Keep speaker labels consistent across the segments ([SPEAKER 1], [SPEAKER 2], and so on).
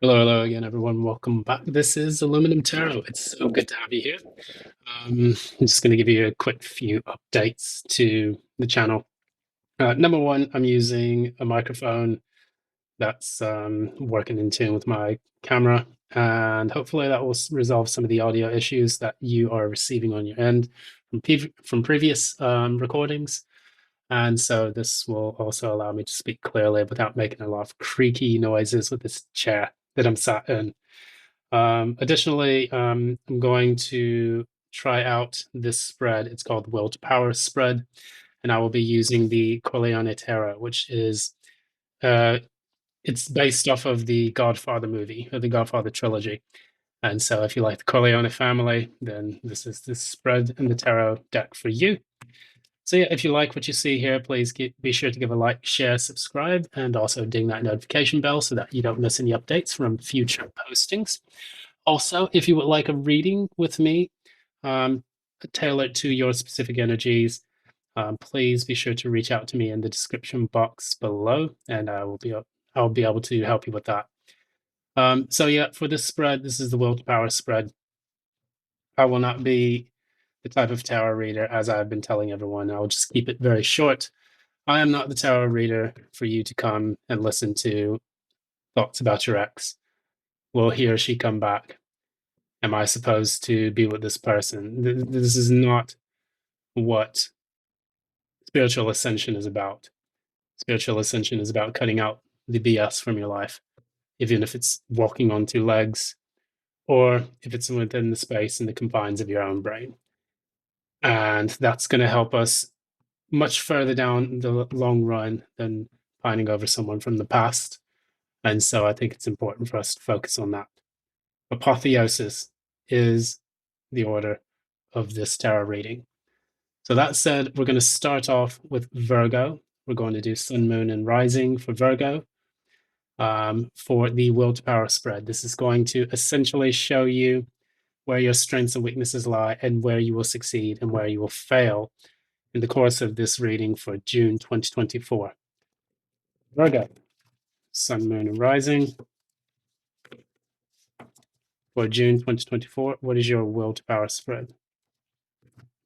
[SPEAKER 1] Hello again, everyone. Welcome back. This is Aluminum Tarot. It's so good to have you here. I'm just going to give you a quick few updates to the channel. Number one, I'm using a microphone that's working in tune with my camera, and hopefully that will resolve some of the audio issues that you are receiving on your end from previous recordings. And so this will also allow me to speak clearly without making a lot of creaky noises with this chair that I'm sat in. Additionally, I'm going to try out this spread. It's called Will to Power spread, and I will be using the Corleone Tarot, which is uh, it's based off of the Godfather movie or the Godfather trilogy. And so, if you like the Corleone family, then this is the spread and the tarot deck for you. So yeah, if you like what you see here, please be sure to give a like, share, subscribe, and also ding that notification bell so that you don't miss any updates from future postings. Also, if you would like a reading with me, um, tailored to your specific energies, please be sure to reach out to me in the description box below, and I'll be able to help you with that. So yeah, for this spread, this is the Will to Power spread. I will not be the type of tarot reader, as I've been telling everyone. I'll just keep it very short. I am not the tarot reader for you to come and listen to thoughts about your ex. Will he or she come back? Am I supposed to be with this person? This is not what spiritual ascension is about. Spiritual ascension is about cutting out the BS from your life, even if it's walking on two legs or if it's within the space and the confines of your own brain. And that's going to help us much further down the long run than pining over someone from the past. And so I think it's important for us to focus on that. Apotheosis is the order of this tarot reading. So that said, we're going to start off with Virgo. We're going to do Sun, Moon, and Rising for Virgo for the Will to Power spread. This is going to essentially show you where your strengths and weaknesses lie and where you will succeed and where you will fail in the course of this reading for June 2024. Virgo, Sun, Moon, and Rising for June 2024. What is your Will to Power spread?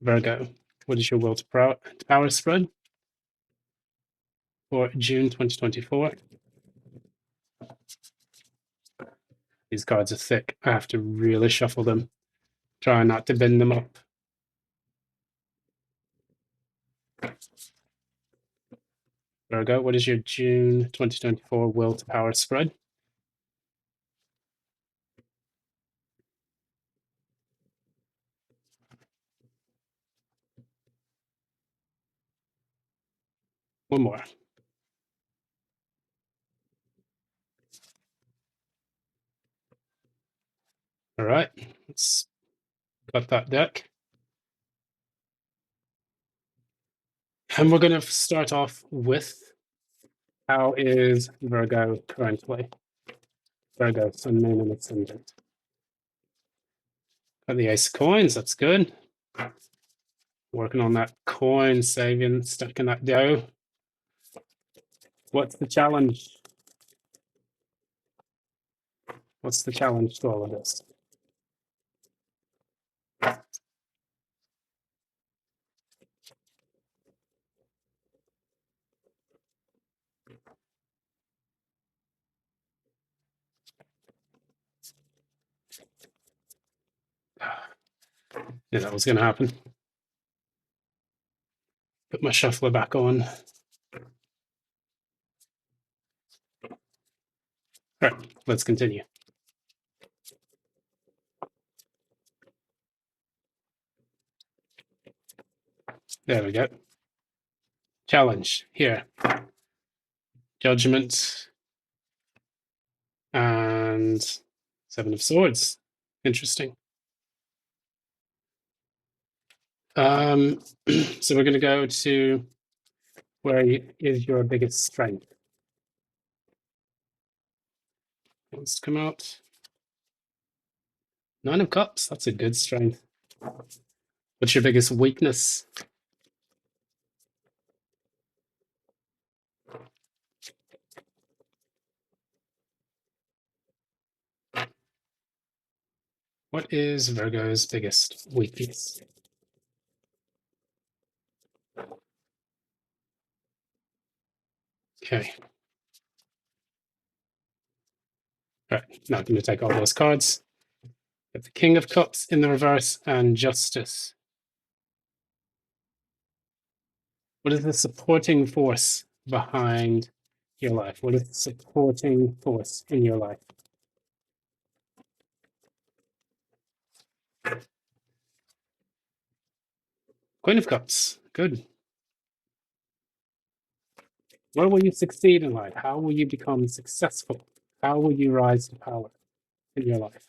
[SPEAKER 1] Virgo, what is your Will to Power spread for June 2024? These cards are thick. I have to really shuffle them. Try not to bend them up. Virgo, what is your June 2024 Will to Power spread? One more. All right, let's cut that deck. And we're going to start off with how is Virgo currently? Virgo, Sun, Moon, and Ascendant. Got the Ace of Coins, that's good. Working on that coin, saving, stacking that dough. What's the challenge? What's the challenge to all of this? Yeah, that was going to happen. Put my shuffler back on. All right, let's continue. There we go. Challenge here. Judgment and Seven of Swords. Interesting. So we're going to go to where is your biggest strength. Let's come out. Nine of Cups. That's a good strength. What's your biggest weakness? What is Virgo's biggest weakness? Okay. All right. Now I'm going to take all those cards. Got the King of Cups in the reverse and Justice. What is the supporting force behind your life? What is the supporting force in your life? Queen of Cups. Good. Where will you succeed in life? How will you become successful? How will you rise to power in your life?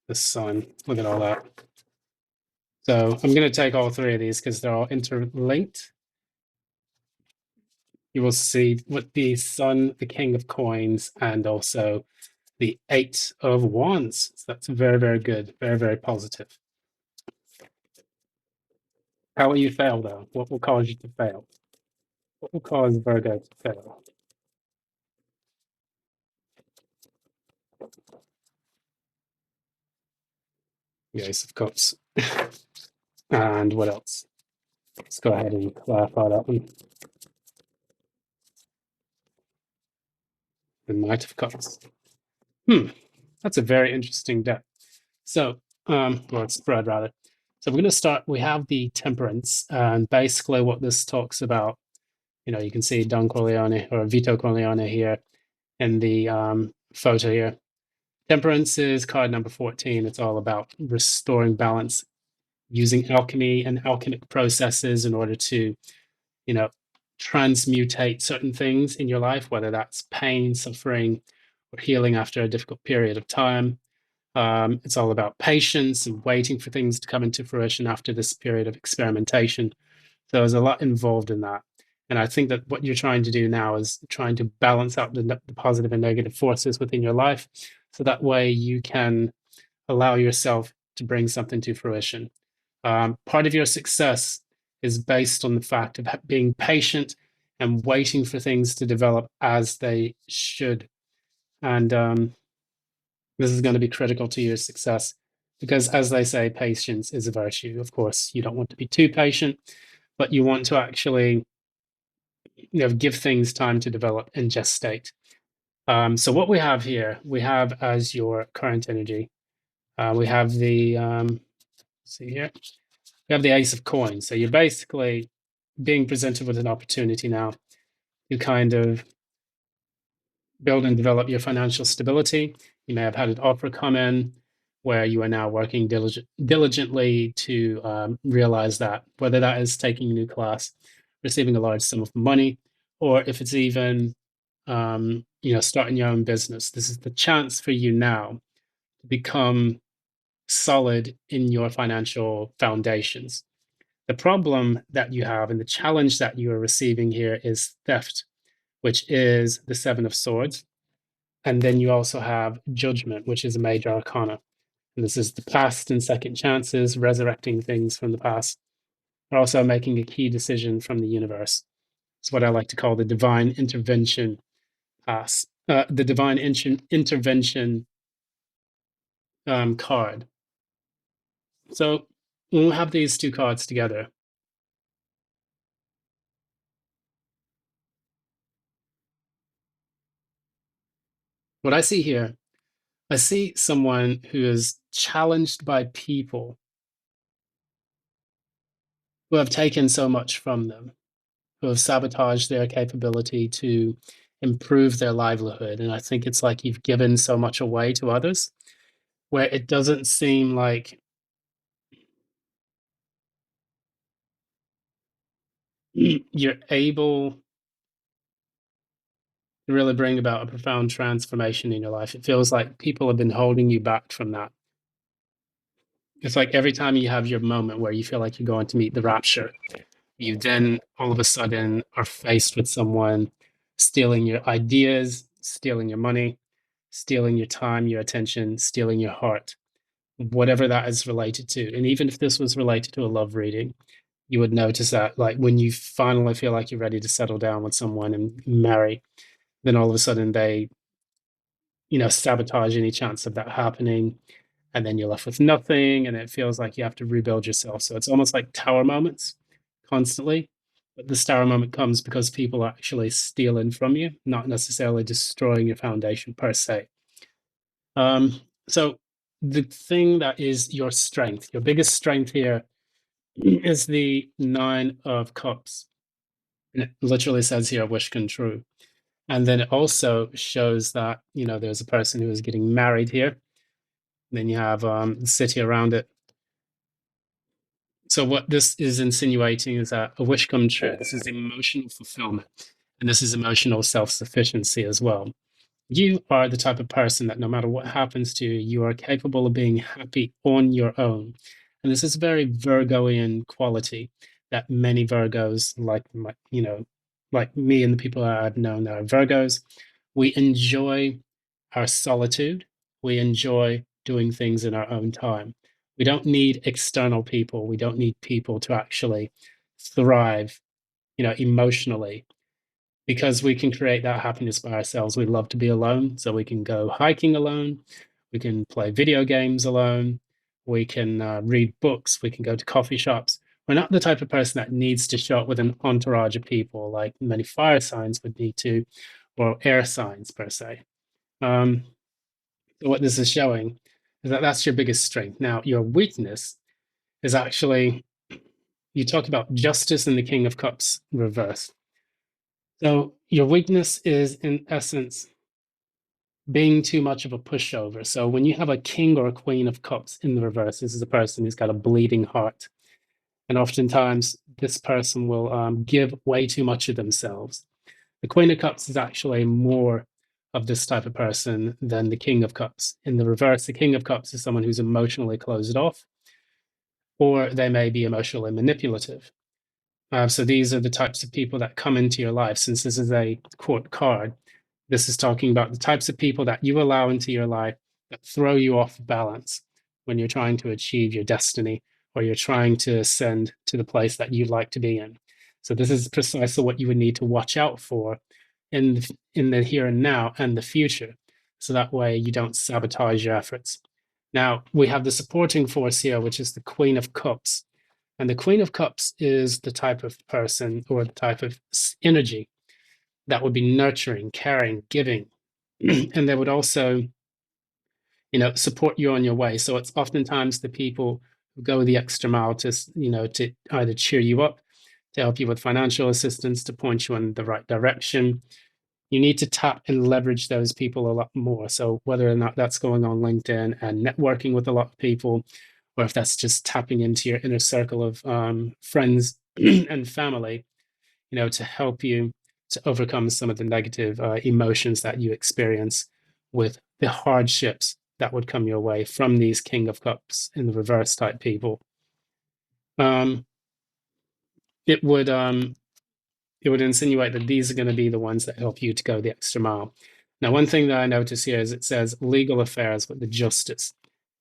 [SPEAKER 1] The Sun. Look at all that. So I'm going to take all three of these because they're all interlinked. You will see with the Sun, the King of Coins, and also the Eight of Wands. So that's very, very good. Very, very positive. How will you fail, though? What will cause you to fail? What will cause Virgo to fail? The Ace of Cups. And what else? Let's go ahead and clarify that one. The Knight of Cups. That's a very interesting deck. So, or spread rather. So we're going to start. We have the Temperance, and basically what this talks about. You can see Don Corleone or Vito Corleone here in the photo here. Temperance is card number 14. It's all about restoring balance, using alchemy and alchemic processes in order to, transmutate certain things in your life, whether that's pain, suffering, or healing after a difficult period of time. It's all about patience and waiting for things to come into fruition after this period of experimentation. So there's a lot involved in that. And I think that what you're trying to do now is trying to balance out the positive and negative forces within your life. So that way you can allow yourself to bring something to fruition. Part of your success is based on the fact of being patient and waiting for things to develop as they should. And this is going to be critical to your success because, as they say, patience is a virtue. Of course, you don't want to be too patient, but you want to actually give things time to develop and gestate. So what we have here, we have as your current energy, we have the, see here, we have the Ace of Coins. So you're basically being presented with an opportunity now to kind of build and develop your financial stability. You may have had an offer come in where you are now working diligently to realize that, whether that is taking a new class, receiving a large sum of money, or if it's even starting your own business. This is the chance for you now to become solid in your financial foundations. The problem that you have and the challenge that you are receiving here is theft, which is the Seven of Swords. And then you also have Judgment, which is a major arcana. And this is the past and second chances, resurrecting things from the past, but also making a key decision from the universe. It's what I like to call the divine intervention pass, the divine intervention card. So when we have these two cards together, what I see here, I see someone who is challenged by people who have taken so much from them, who have sabotaged their capability to improve their livelihood. And I think it's like you've given so much away to others where it doesn't seem like you're able to really bring about a profound transformation in your life. It feels like people have been holding you back from that. It's like every time you have your moment where you feel like you're going to meet the rapture, you then all of a sudden are faced with someone stealing your ideas, stealing your money, stealing your time, your attention, stealing your heart, whatever that is related to. And even if this was related to a love reading, you would notice that like when you finally feel like you're ready to settle down with someone and marry, then all of a sudden they, sabotage any chance of that happening. and then you're left with nothing, and it feels like you have to rebuild yourself. So it's almost like tower moments constantly. But this tower moment comes because people are actually stealing from you, not necessarily destroying your foundation per se. So the thing that is your strength, your biggest strength here is the Nine of Cups. And it literally says here, wish come true. And then it also shows that, there's a person who is getting married here. Then you have the city around it. So what this is insinuating is that a wish come true. This is emotional fulfillment, and this is emotional self-sufficiency as well. You are the type of person that no matter what happens to you, you are capable of being happy on your own. And this is a very Virgoian quality that many Virgos, like me and the people I've known that are Virgos, we enjoy our solitude. We enjoy doing things in our own time. We don't need external people. We don't need people to actually thrive, emotionally, because we can create that happiness by ourselves. We love to be alone, so we can go hiking alone. We can play video games alone. We can read books. We can go to coffee shops. We're not the type of person that needs to show up with an entourage of people like many fire signs would need to, or air signs per se. Um, so what this is showing is that that's your biggest strength. Now, your weakness is actually, you talk about justice and the King of Cups reversed. So your weakness is, in essence, being too much of a pushover. So when you have a king or a queen of cups in the reverse, this is a person who's got a bleeding heart. And oftentimes, this person will give way too much of themselves. The queen of cups is actually more of this type of person than the king of cups. In the reverse, the king of cups is someone who's emotionally closed off, or they may be emotionally manipulative. So these are the types of people that come into your life. Since this is a court card, this is talking about the types of people that you allow into your life that throw you off balance when you're trying to achieve your destiny, or you're trying to ascend to the place that you'd like to be in. So this is precisely what you would need to watch out for in the here and now and the future. So that way you don't sabotage your efforts. Now we have the supporting force here, which is the Queen of Cups. And the Queen of Cups is the type of person or the type of energy that would be nurturing, caring, giving. And they would also, support you on your way. So it's oftentimes the people who go the extra mile to, to either cheer you up, to help you with financial assistance, to point you in the right direction. You need to tap and leverage those people a lot more. So whether or not that's going on LinkedIn and networking with a lot of people, or if that's just tapping into your inner circle of friends and family, to help you to overcome some of the negative emotions that you experience with the hardships that would come your way from these King of Cups in the reverse type people. Um, it would insinuate that these are going to be the ones that help you to go the extra mile. Now, one thing that I notice here is it says legal affairs with the justice.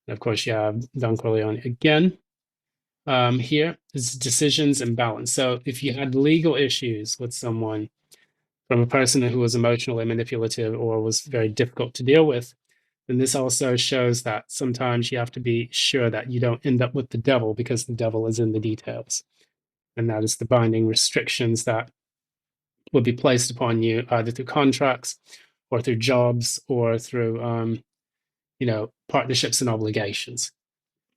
[SPEAKER 1] And of course, you have Don Corleone again. Here is decisions and balance. So if you had legal issues with someone from a person who was emotionally manipulative or was very difficult to deal with, then this also shows that sometimes you have to be sure that you don't end up with the devil, because the devil is in the details. And that is the binding restrictions that will be placed upon you either through contracts or through jobs or through, partnerships and obligations.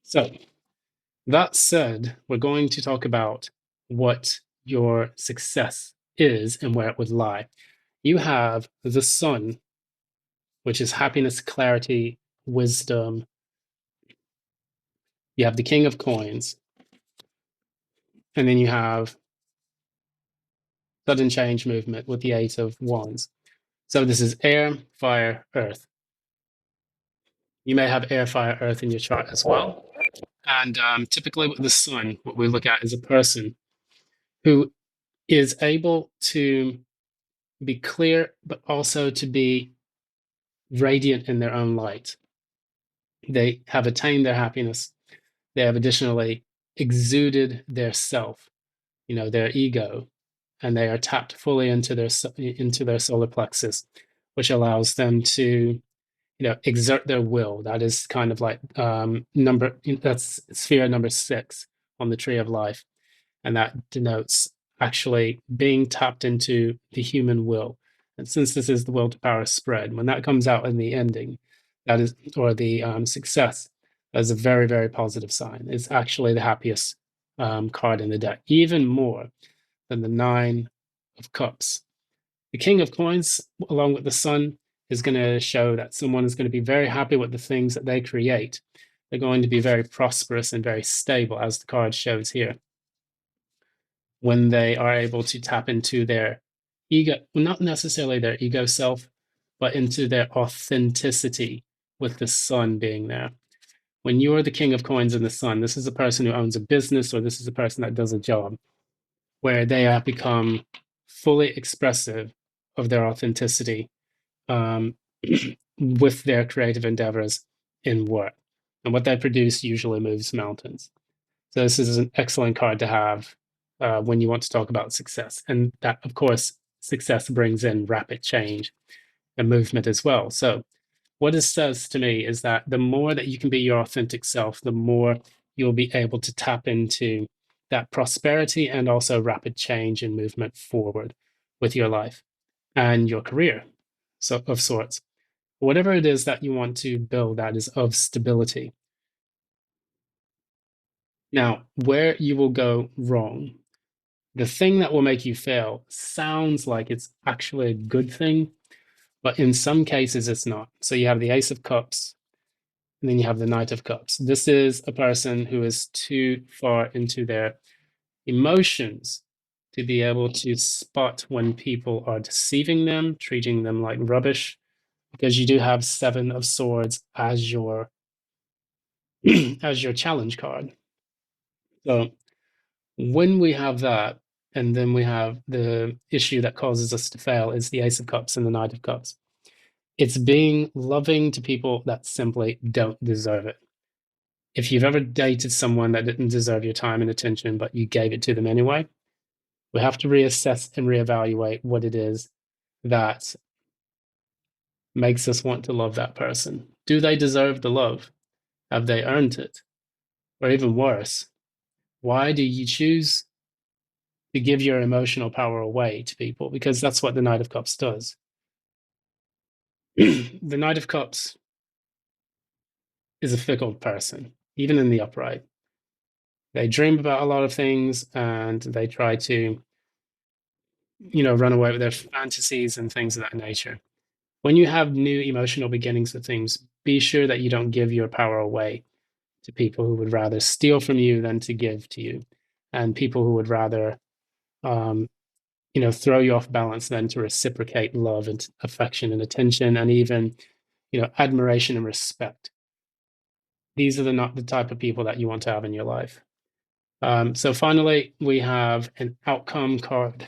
[SPEAKER 1] So that said, we're going to talk about what your success is and where it would lie. You have the sun, which is happiness, clarity, wisdom. You have the king of coins. And then you have sudden change movement with the eight of wands. So this is air, fire, earth. You may have air, fire, earth in your chart as well. And typically with the sun, what we look at is a person who is able to be clear, but also to be radiant in their own light. They have attained their happiness. They have additionally exuded their self, their ego, and they are tapped fully into their solar plexus, which allows them to, exert their will. That is kind of like that's sphere number 6 on the tree of life, and that denotes actually being tapped into the human will. And since this is the will to power spread, when that comes out in the ending, that is, or the success, that is a very, very positive sign. It's actually the happiest card in the deck, even more than the Nine of Cups. The King of Coins, along with the Sun, is going to show that someone is going to be very happy with the things that they create. They're going to be very prosperous and very stable, as the card shows here, when they are able to tap into their ego, not necessarily their ego self, but into their authenticity, with the Sun being there. When you're the King of Coins and the Sun, this is a person who owns a business, or this is a person that does a job where they have become fully expressive of their authenticity, um, with their creative endeavors in work. And what they produce usually moves mountains. So this is an excellent card to have when you want to talk about success. And that, of course, success brings in rapid change and movement as well. So what this says to me is that the more that you can be your authentic self, the more you'll be able to tap into that prosperity and also rapid change and movement forward with your life and your career, so of sorts. Whatever it is that you want to build that is of stability. Now, where you will go wrong, the thing that will make you fail sounds like it's actually a good thing, but in some cases it's not. So you have the Ace of Cups, and then you have the Knight of Cups. This is a person who is too far into their emotions to be able to spot when people are deceiving them, treating them like rubbish, because you do have Seven of Swords as your as your challenge card. So when we have that, and then we have the issue that causes us to fail is the Ace of Cups and the Knight of Cups. It's being loving to people that simply don't deserve it. If you've ever dated someone that didn't deserve your time and attention, but you gave it to them anyway, we have to reassess and reevaluate what it is that makes us want to love that person. Do they deserve the love? Have they earned it? Or even worse, why do you choose to give your emotional power away to people? Because that's what the Knight of Cups does. The Knight of Cups is a fickle person, even in the upright. They dream about a lot of things and they try to, run away with their fantasies and things of that nature. When you have new emotional beginnings with things, be sure that you don't give your power away to people who would rather steal from you than to give to you, and people who would rather, throw you off balance than to reciprocate love and affection and attention and even, admiration and respect. These are not the type of people that you want to have in your life. So finally, we have an outcome card.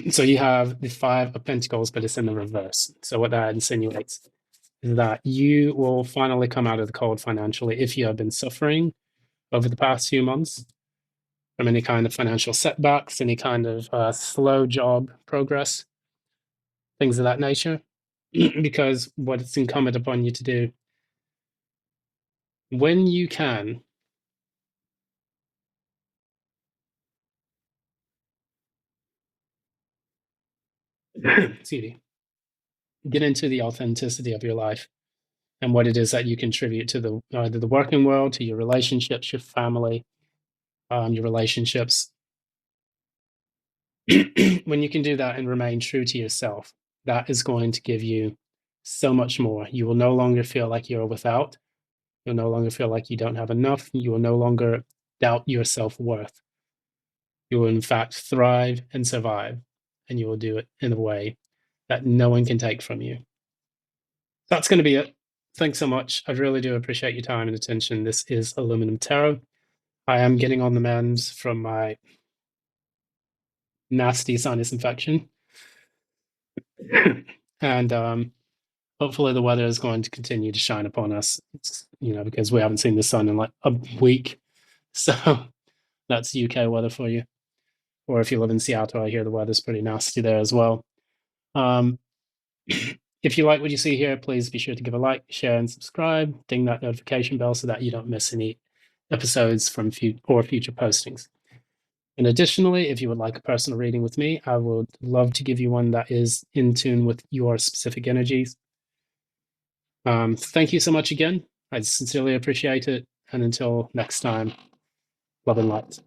[SPEAKER 1] So you have the Five of Pentacles, but it's in the reverse. So what that insinuates is that you will finally come out of the cold financially if you have been suffering over the past few months from any kind of financial setbacks, any kind of slow job progress, things of that nature. Because what it's incumbent upon you to do, when you can, excuse me, get into the authenticity of your life and what it is that you contribute to the either the working world, to your relationships, your family, your relationships. When you can do that and remain true to yourself, that is going to give you so much more. You will no longer feel like you're without. You'll no longer feel like you don't have enough. You will no longer doubt your self-worth. You will, in fact, thrive and survive, and you will do it in a way that no one can take from you. That's going to be it. Thanks so much. I really do appreciate your time and attention. This is Aluminum Tarot. I am getting on the mend from my nasty sinus infection. And hopefully the weather is going to continue to shine upon us, because we haven't seen the sun in like a week. So That's UK weather for you. Or if you live in Seattle, I hear the weather's pretty nasty there as well. If you like what you see here, please be sure to give a like, share, and subscribe. Ding that notification bell so that you don't miss any episodes from future postings. And additionally, if you would like a personal reading with me, I would love to give you one that is in tune with your specific energies. Thank you so much again. I sincerely appreciate it. And until next time, love and light.